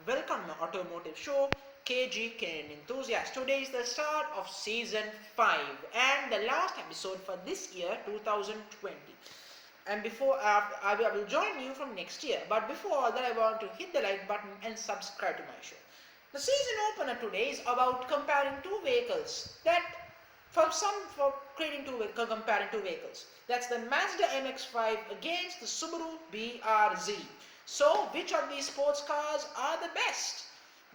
welcome to Automotive Show, KGK Enthusiast. Today is the start of Season 5 and the last episode for this year, 2020. And before I will join you from next year. But before all that, I want to hit the like button and subscribe to my show. The season opener today is about comparing two vehicles comparing two vehicles. That's the Mazda MX5 against the Subaru BRZ. So, which of these sports cars are the best?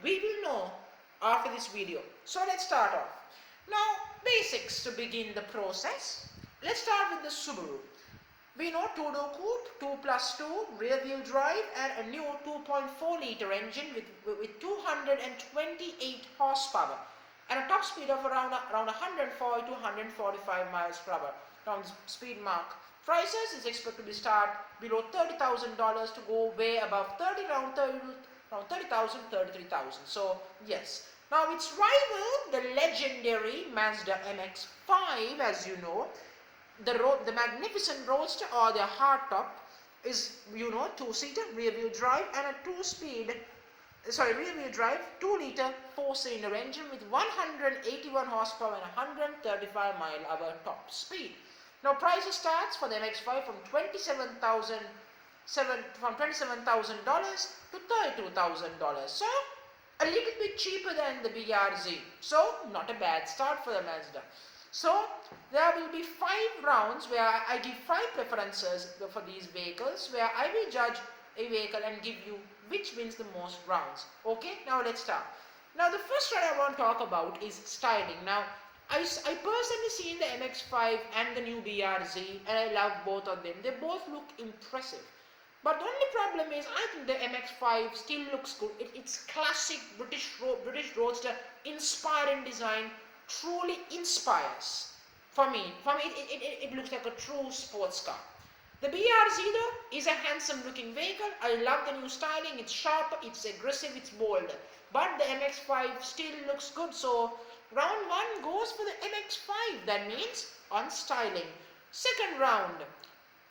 We will know after this video. So, let's start off. Now, basics to begin the process. Let's start with the Subaru. We know two-door coupe, 2+2, rear-wheel drive and a new 2.4 litre engine with 228 horsepower and a top speed of around 140 to 145 miles per hour. Now, the speed mark prices is expected to start below $30,000 to go way above around 30,000, 33,000. So, yes. Now, its rival, the legendary Mazda MX5, as you know, the magnificent Roadster or the hardtop is, two-seater, rear-wheel drive and a rear-wheel drive, 2-litre, 4-cylinder engine with 181 horsepower and 135 mile-hour top speed. Now, prices starts for the MX5 from $27,000 to $32,000. So, a little bit cheaper than the BRZ. So, not a bad start for the Mazda. So, there will be 5 rounds where I give 5 preferences for these vehicles, where I will judge a vehicle and give you which wins the most rounds. Okay, now let's start. Now, the first round I want to talk about is styling. Now, I personally seen the MX5 and the new BRZ and I love both of them. They both look impressive. But the only problem is I think the MX5 still looks good. It's classic British Roadster inspiring design. Truly inspires. For me it looks like a true sports car. The BRZ though is a handsome looking vehicle. I love the new styling. It's sharp, it's aggressive, it's bold. But the MX5 still looks good. So round 1 goes for the MX5. That means on styling. Second round,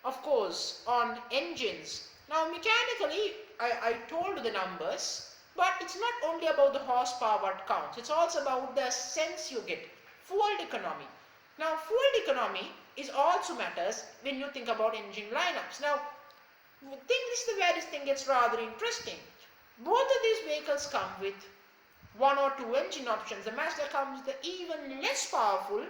of course, on engines. Now mechanically, I told the numbers. But it's not only about the horsepower what counts. It's also about the sense you get. Fuel economy. Now, fuel economy is also matters when you think about engine lineups. Now, this is where this thing gets rather interesting. Both of these vehicles come with 1 or 2 engine options. The Mazda comes with the even less powerful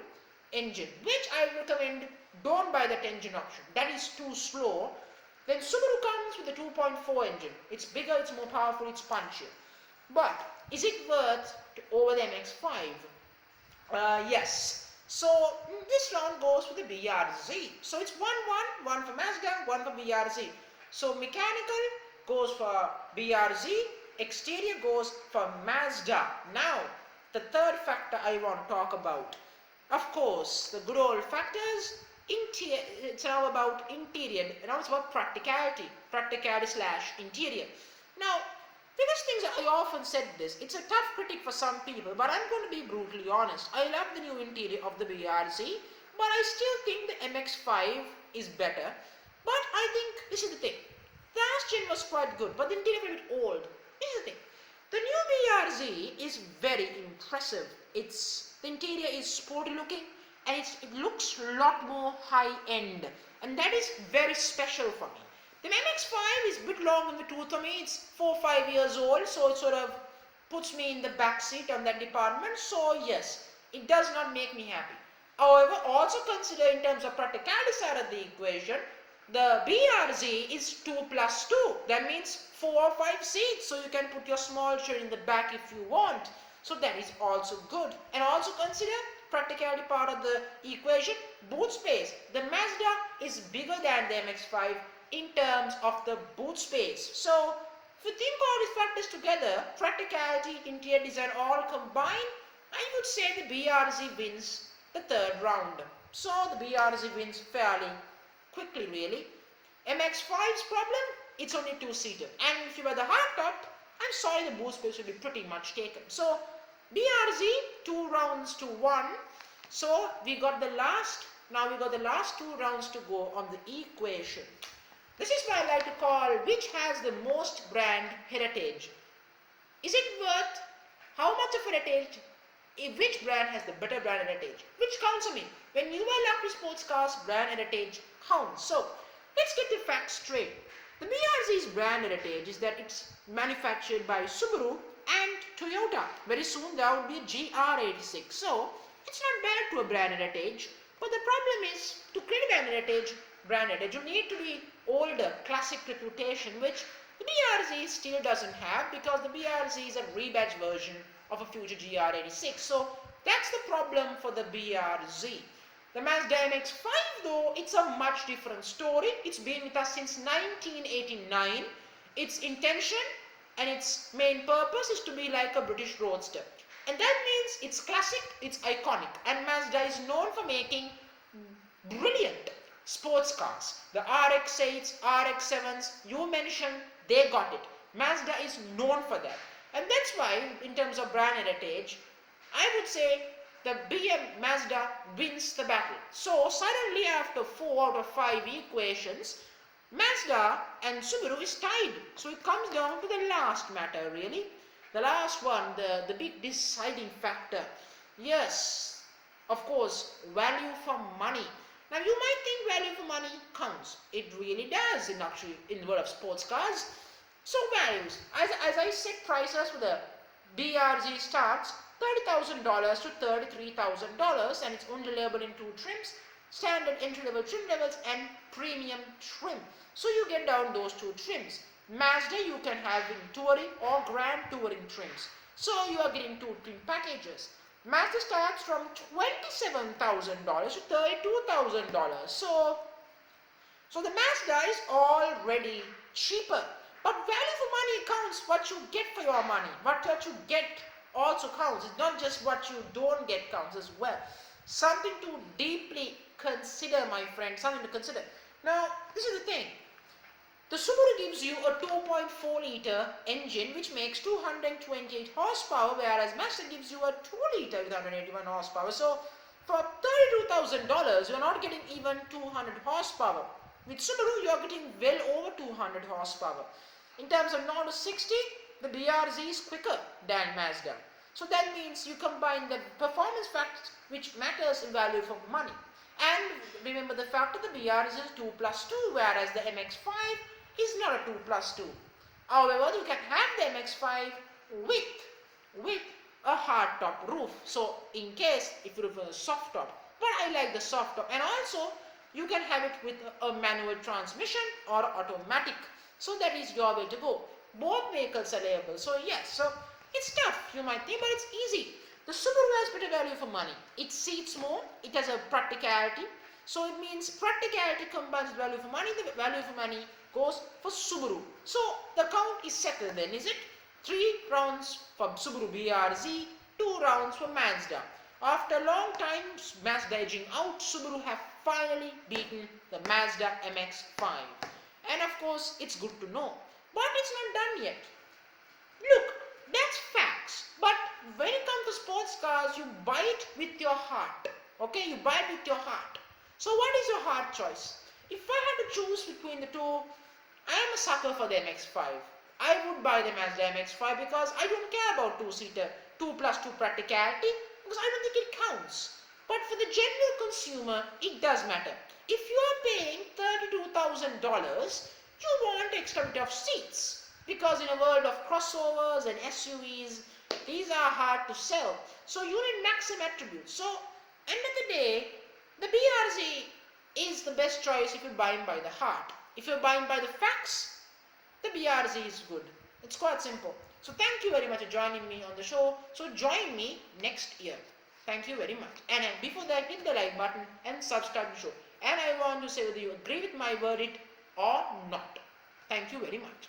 engine, which I recommend don't buy that engine option. That is too slow. Then Subaru comes with the 2.4 engine. It's bigger, it's more powerful, it's punchier. But is it worth over the MX5? Yes. So this round goes for the BRZ. So it's 1-1, 1 for Mazda, 1 for BRZ. So mechanical goes for BRZ, exterior goes for Mazda. Now, the third factor I want to talk about. Of course, the good old factors. It's now about interior. Now it's about practicality / interior. Now, biggest things I often said this. It's a tough critic for some people, but I'm going to be brutally honest. I love the new interior of the BRZ, but I still think the MX5 is better. But I think this is the thing. The last gen was quite good, but the interior is a bit old. This is the thing. The new BRZ is very impressive. The interior is sporty looking. And it looks a lot more high-end. And that is very special for me. The MX5 is a bit long in the tooth for me. It's 4 or 5 years old. So it sort of puts me in the back seat on that department. So yes, it does not make me happy. However, also consider in terms of practicality side of the equation, the BRZ is 2+2. That means 4 or 5 seats. So you can put your small chair in the back if you want. So that is also good. And also consider practicality part of the equation, boot space. The Mazda is bigger than the MX5 in terms of the boot space. So, if you think all these factors together, practicality, interior design all combined, I would say the BRZ wins the third round. So, the BRZ wins fairly quickly really. MX5's problem, it's only 2-seater. And if you were the hardtop, I'm sorry, the boot space will be pretty much taken. So, BRZ 2 rounds to 1. So we got the last 2 rounds to go on the equation. This is what I like to call which has the most brand heritage. Is it worth how much of an heritage? Which brand has the better brand heritage? Which counts on me? When you are luxury sports cars, brand heritage counts. So let's get the facts straight. The BRZ's brand heritage is that it's manufactured by Subaru and Toyota. Very soon there will be a GR86. So it's not bad to a brand heritage. But the problem is, to create a brand heritage, you need to be older, classic reputation, which the BRZ still doesn't have, because the BRZ is a rebadged version of a future GR86. So that's the problem for the BRZ. The Mazda MX-5 though, it's a much different story. It's been with us since 1989. Its intention and its main purpose is to be like a British roadster. And that means it's classic, it's iconic. And Mazda is known for making brilliant sports cars. The RX-8s, RX-7s, you mentioned, they got it. Mazda is known for that. And that's why, in terms of brand heritage, I would say the Mazda wins the battle. So suddenly, after 4 out of 5 equations, Mazda and Subaru is tied. So it comes down to the last matter, really. The last one, the big deciding factor. Yes, of course, value for money. Now you might think value for money counts. It really does in the world of sports cars. So values, as I said, prices for the BRZ starts $30,000 to $33,000, and it's only labeled in 2 trims: standard, entry level trim levels, and premium trim. So you get down those 2 trims. Mazda you can have in touring or grand touring trims. So you are getting 2 trim packages. Mazda starts from $27,000 to $32,000. So the Mazda is already cheaper. But value for money counts. What you get for your money, what you get also counts. It's not just what you don't get counts as well. Something to deeply consider, my friend. Something to consider. Now, this is the thing. The Subaru gives you a 2.4 liter engine which makes 228 horsepower, whereas Mazda gives you a 2 liter with 181 horsepower. So for $32,000, you're not getting even 200 horsepower. With Subaru, you're getting well over 200 horsepower. In terms of 0 to 60, the BRZ is quicker than Mazda. So that means you combine the performance factors which matters in value for money. And remember the fact that the BRZ is 2+2, whereas the MX-5 is not a 2+2. However, you can have the MX-5 with a hard top roof. So in case if you prefer a soft top, but I like the soft top. And also you can have it with a manual transmission or automatic. So that is your way to go. Both vehicles are available. So yes, so it's tough, you might think, but it's easy. The Subaru has better value for money. It seats more, it has a practicality. So it means practicality combines value for money. The value for money goes for Subaru. So the count is settled then, is it? 3 rounds for Subaru BRZ, 2 rounds for Mazda. After a long time, Mazda edging out, Subaru have finally beaten the Mazda MX-5. And of course, it's good to know. But it's not done yet. Look, that's facts. But when it comes to sports cars, you buy it with your heart. Okay, you buy it with your heart. So what is your heart choice? If I had to choose between the two, I am a sucker for the MX-5. I would buy the Mazda MX-5 because I don't care about 2-seater, 2+2 practicality, because I don't think it counts. But for the general consumer, it does matter. If you are paying $32,000, you want extra bit of seats, because in a world of crossovers and SUVs, these are hard to sell. So you need maximum attributes. So end of the day, the BRZ is the best choice if you're buying by the heart. If you're buying by the facts, the BRZ is good. It's quite simple. So thank you very much for joining me on the show. So join me next year. Thank you very much. And before that, hit the like button and subscribe to the show. And I want to say whether you agree with my verdict or not. Thank you very much.